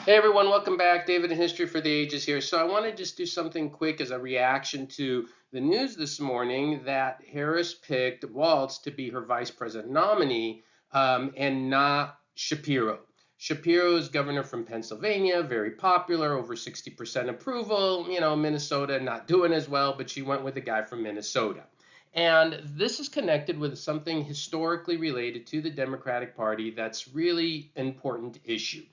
Hey everyone, welcome back. David in History for the Ages here. So I want to just do something quick as a reaction to the news this morning that Harris picked Walz to be her vice president nominee and not Shapiro. Shapiro is governor from Pennsylvania, very popular, over 60% approval. Minnesota not doing as well, but she went with a guy from Minnesota. And this is connected with something historically related to the Democratic Party that's really an important issue.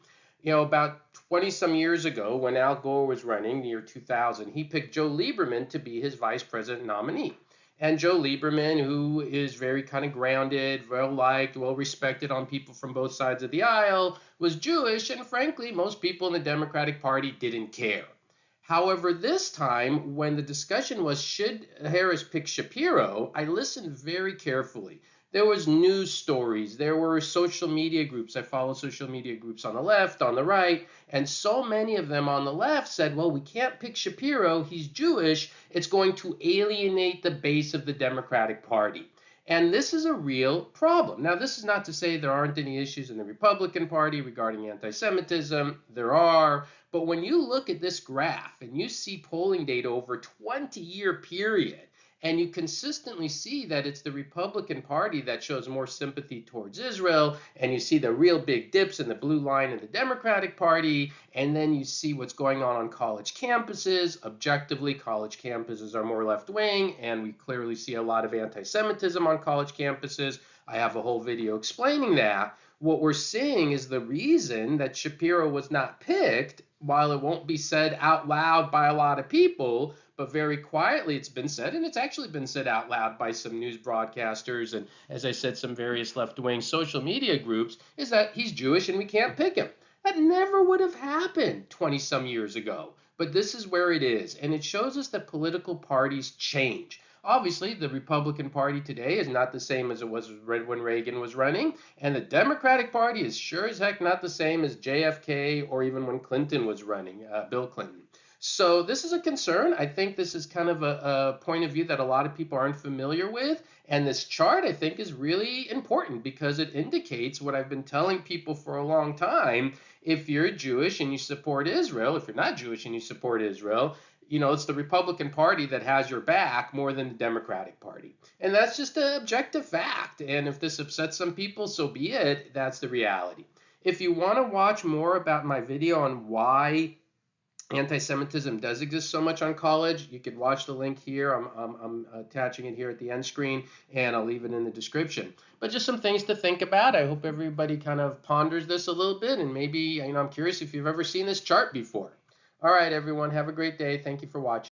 About 20 some years ago, when Al Gore was running, the year 2000, he picked Joe Lieberman to be his vice president nominee. And Joe Lieberman, who is very kind of grounded, well liked, well respected on people from both sides of the aisle, was Jewish, and frankly, most people in the Democratic Party didn't care. However, this time, when the discussion was should Harris pick Shapiro, I listened very carefully. There was news stories, there were social media groups. I follow social media groups on the left, on the right, and so many of them on the left said, well, we can't pick Shapiro, he's Jewish, it's going to alienate the base of the Democratic Party. And this is a real problem. Now, this is not to say there aren't any issues in the Republican Party regarding anti-Semitism. There are. But when you look at this graph and you see polling data over a 20-year period, and you consistently see that it's the Republican Party that shows more sympathy towards Israel, and you see the real big dips in the blue line in the Democratic Party, and then you see what's going on college campuses. Objectively, college campuses are more left-wing, and we clearly see a lot of anti-Semitism on college campuses. I have a whole video explaining that. What we're seeing is the reason that Shapiro was not picked, while it won't be said out loud by a lot of people, but very quietly it's been said, and it's actually been said out loud by some news broadcasters and, as I said, some various left-wing social media groups, is that he's Jewish and we can't pick him. That never would have happened 20-some years ago, but this is where it is, and it shows us that political parties change. Obviously, the Republican Party today is not the same as it was when Reagan was running, and the Democratic Party is sure as heck not the same as JFK or even when Clinton was running, Bill Clinton. So this is a concern. I think this is kind of a point of view that a lot of people aren't familiar with. And this chart, I think, is really important because it indicates what I've been telling people for a long time. If you're Jewish and you support Israel, if you're not Jewish and you support Israel, it's the Republican Party that has your back more than the Democratic Party. And that's just an objective fact. And if this upsets some people, so be it. That's the reality. If you want to watch more about my video on why anti-Semitism does exist so much on college, you could watch the link here. I'm attaching it here at the end screen, and I'll leave it in the description. But just some things to think about. I hope everybody kind of ponders this a little bit, and maybe, I'm curious if you've ever seen this chart before. All right, everyone, have a great day. Thank you for watching.